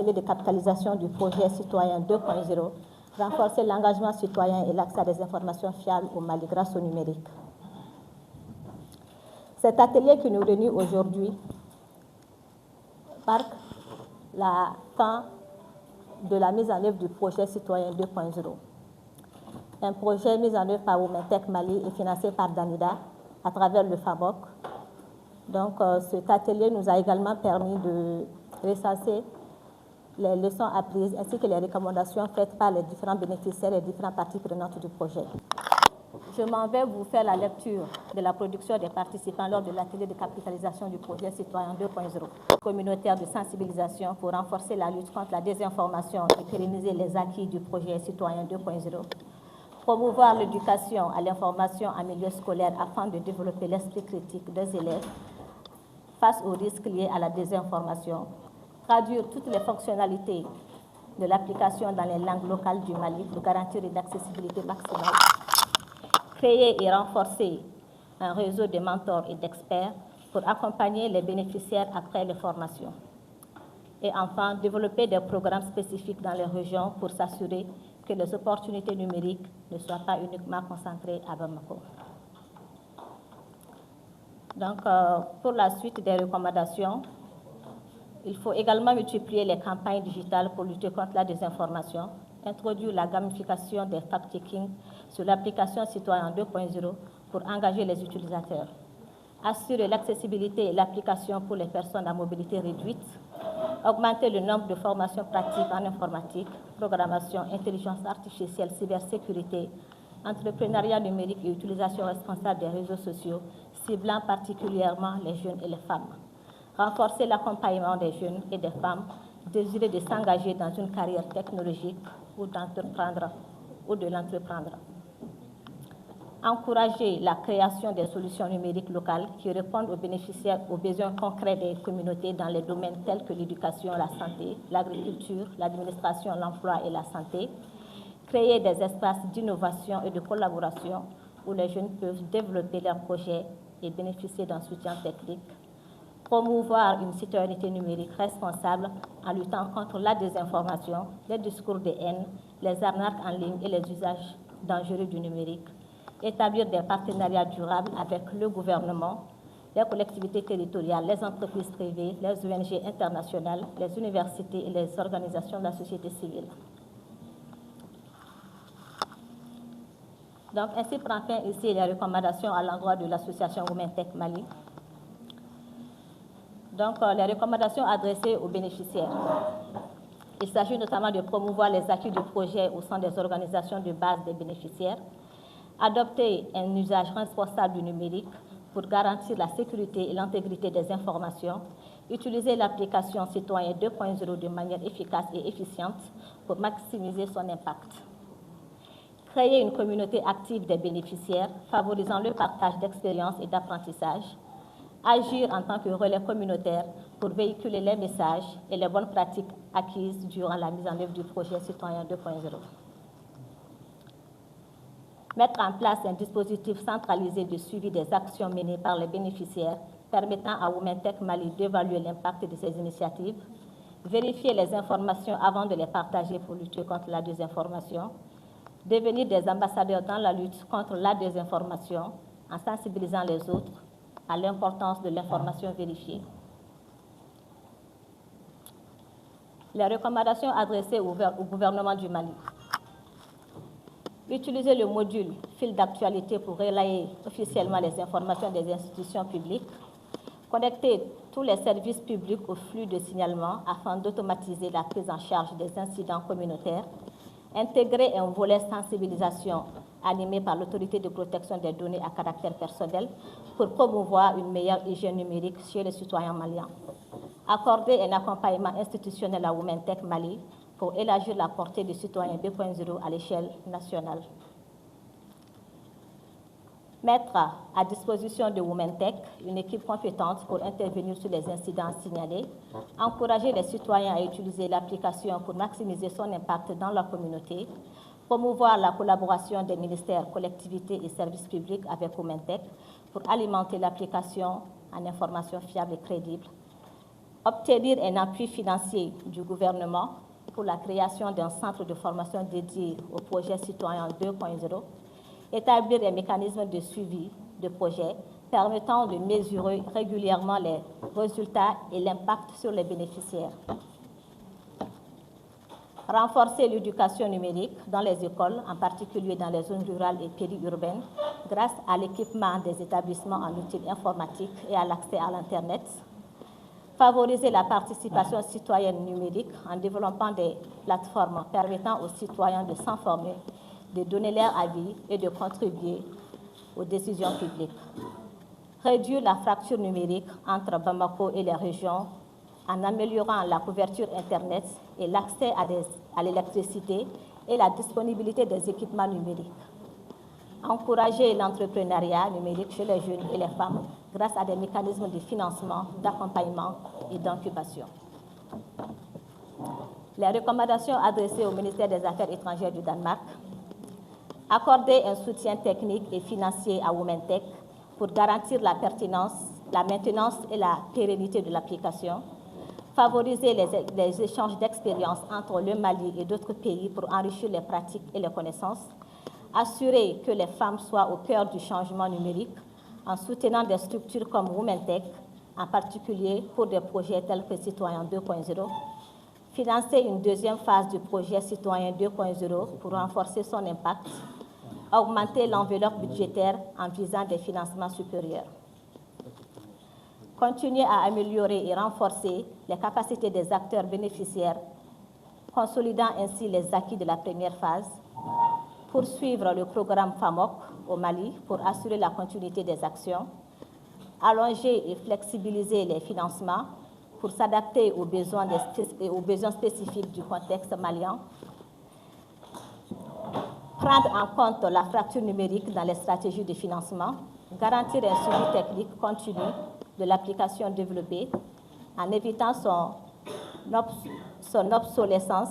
l'atelier de capitalisation du projet citoyen 2.0, renforcer l'engagement citoyen et l'accès à des informations fiables au Mali grâce au numérique. Cet atelier qui nous réunit aujourd'hui marque la fin de la mise en œuvre du projet citoyen 2.0. Un projet mis en œuvre par Womentech Mali et financé par Danida à travers le FABOC. Donc, cet atelier nous a également permis de recenser les leçons apprises ainsi que les recommandations faites par les différents bénéficiaires et différentes parties prenantes du projet. Je m'en vais vous faire la lecture de la production des participants lors de l'atelier de capitalisation du projet citoyen 2.0, communautaire de sensibilisation pour renforcer la lutte contre la désinformation et pérenniser les acquis du projet citoyen 2.0, promouvoir l'éducation à l'information en milieu scolaire afin de développer l'esprit critique des élèves face aux risques liés à la désinformation, traduire toutes les fonctionnalités de l'application dans les langues locales du Mali pour garantir une accessibilité maximale, créer et renforcer un réseau de mentors et d'experts pour accompagner les bénéficiaires après les formations. Et enfin, développer des programmes spécifiques dans les régions pour s'assurer que les opportunités numériques ne soient pas uniquement concentrées à Bamako. Donc, pour la suite des recommandations, il faut également multiplier les campagnes digitales pour lutter contre la désinformation, introduire la gamification des fact-checking sur l'application Citoyen 2.0 pour engager les utilisateurs, assurer l'accessibilité et l'application pour les personnes à mobilité réduite, augmenter le nombre de formations pratiques en informatique, programmation, intelligence artificielle, cybersécurité, entrepreneuriat numérique et utilisation responsable des réseaux sociaux, ciblant particulièrement les jeunes et les femmes. Renforcer l'accompagnement des jeunes et des femmes désireux de s'engager dans une carrière technologique ou d'entreprendre ou de l'entreprendre. Encourager la création des solutions numériques locales qui répondent aux bénéficiaires aux besoins concrets des communautés dans les domaines tels que l'éducation, la santé, l'agriculture, l'administration, l'emploi et la santé. Créer des espaces d'innovation et de collaboration où les jeunes peuvent développer leurs projets et bénéficier d'un soutien technique. Promouvoir une citoyenneté numérique responsable en luttant contre la désinformation, les discours de haine, les arnaques en ligne et les usages dangereux du numérique. Établir des partenariats durables avec le gouvernement, les collectivités territoriales, les entreprises privées, les ONG internationales, les universités et les organisations de la société civile. Donc, ainsi prend fin ici les recommandations à l'endroit de l'association Womentech Mali. Donc, les recommandations adressées aux bénéficiaires. Il s'agit notamment de promouvoir les acquis du projet au sein des organisations de base des bénéficiaires, adopter un usage responsable du numérique pour garantir la sécurité et l'intégrité des informations, utiliser l'application Citoyen 2.0 de manière efficace et efficiente pour maximiser son impact. Créer une communauté active des bénéficiaires, favorisant le partage d'expériences et d'apprentissage. Agir en tant que relais communautaire pour véhiculer les messages et les bonnes pratiques acquises durant la mise en œuvre du projet Citoyen 2.0. Mettre en place un dispositif centralisé de suivi des actions menées par les bénéficiaires permettant à Womentech Mali d'évaluer l'impact de ces initiatives, vérifier les informations avant de les partager pour lutter contre la désinformation, devenir des ambassadeurs dans la lutte contre la désinformation en sensibilisant les autres à l'importance de l'information vérifiée. Les recommandations adressées au gouvernement du Mali. Utiliser le module fil d'actualité pour relayer officiellement les informations des institutions publiques. Connecter tous les services publics au flux de signalement afin d'automatiser la prise en charge des incidents communautaires. Intégrer un volet sensibilisation animé par l'autorité de protection des données à caractère personnel pour promouvoir une meilleure hygiène numérique chez les citoyens maliens. Accorder un accompagnement institutionnel à Womentech Mali pour élargir la portée du citoyen 2.0 à l'échelle nationale. Mettre à disposition de Womentech une équipe compétente pour intervenir sur les incidents signalés. Encourager les citoyens à utiliser l'application pour maximiser son impact dans leur communauté. Promouvoir la collaboration des ministères, collectivités et services publics avec Womentech pour alimenter l'application en informations fiables et crédibles. obtenir un appui financier du gouvernement pour la création d'un centre de formation dédié au projet citoyen 2.0, établir un mécanisme de suivi de projet permettant de mesurer régulièrement les résultats et l'impact sur les bénéficiaires. Renforcer l'éducation numérique dans les écoles, en particulier dans les zones rurales et périurbaines, grâce à l'équipement des établissements en outils informatiques et à l'accès à l'Internet. Favoriser la participation citoyenne numérique en développant des plateformes permettant aux citoyens de s'informer, de donner leur avis et de contribuer aux décisions publiques. Réduire la fracture numérique entre Bamako et les régions en améliorant la couverture Internet et l'accès à l'électricité et la disponibilité des équipements numériques. Encourager l'entrepreneuriat numérique chez les jeunes et les femmes grâce à des mécanismes de financement, d'accompagnement et d'incubation. Les recommandations adressées au ministère des Affaires étrangères du Danemark: accorder un soutien technique et financier à WomenTech pour garantir la pertinence, la maintenance et la pérennité de l'application. Favoriser les échanges d'expériences entre le Mali et d'autres pays pour enrichir les pratiques et les connaissances. Assurer que les femmes soient au cœur du changement numérique en soutenant des structures comme WomenTech, en particulier pour des projets tels que Citoyen 2.0. Financer une deuxième phase du projet Citoyen 2.0 pour renforcer son impact. Augmenter l'enveloppe budgétaire en visant des financements supérieurs. Continuer à améliorer et renforcer les capacités des acteurs bénéficiaires, consolidant ainsi les acquis de la première phase. Poursuivre le programme FAMOC au Mali pour assurer la continuité des actions. Allonger et flexibiliser les financements pour s'adapter aux besoins spécifiques du contexte malien. Prendre en compte la fracture numérique dans les stratégies de financement. Garantir un suivi technique continu de l'application développée en évitant son obsolescence,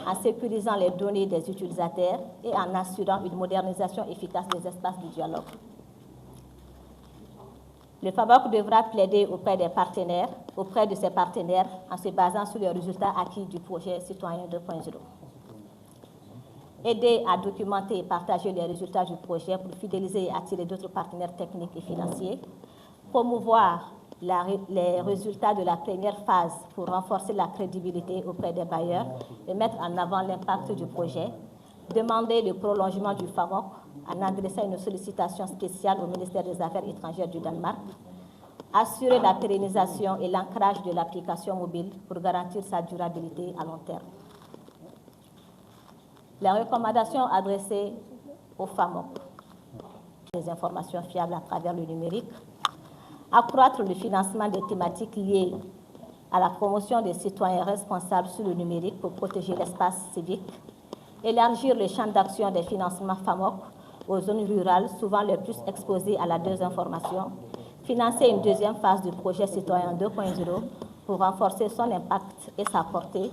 en sécurisant les données des utilisateurs et en assurant une modernisation efficace des espaces de dialogue. Le FAMOC devra plaider auprès de ses partenaires en se basant sur les résultats acquis du projet Citoyen 2.0. Aider à documenter et partager les résultats du projet pour fidéliser et attirer d'autres partenaires techniques et financiers. Promouvoir les résultats de la première phase pour renforcer la crédibilité auprès des bailleurs et mettre en avant l'impact du projet. Demander le prolongement du FAMOC en adressant une sollicitation spéciale au ministère des Affaires étrangères du Danemark. Assurer la pérennisation et l'ancrage de l'application mobile pour garantir sa durabilité à long terme. Les recommandations adressées au FAMOC: des informations fiables à travers le numérique. Accroître le financement des thématiques liées à la promotion des citoyens responsables sur le numérique pour protéger l'espace civique. Élargir le champ d'action des financements FAMOC aux zones rurales, souvent les plus exposées à la désinformation. Financer une deuxième phase du projet Citoyen 2.0 pour renforcer son impact et sa portée.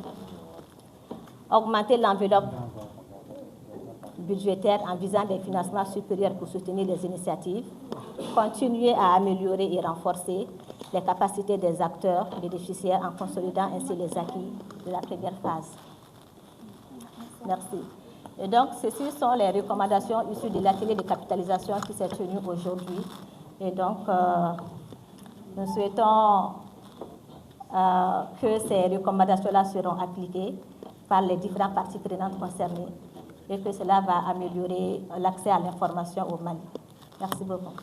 Augmenter l'enveloppe budgétaire en visant des financements supérieurs pour soutenir les initiatives. Continuer à améliorer et renforcer les capacités des acteurs bénéficiaires en consolidant ainsi les acquis de la première phase. Merci. Et donc, ceci sont les recommandations issues de l'atelier de capitalisation qui s'est tenu aujourd'hui. Et donc, nous souhaitons que ces recommandations-là seront appliquées par les différentes parties prenantes concernées et que cela va améliorer l'accès à l'information au Mali. Merci beaucoup.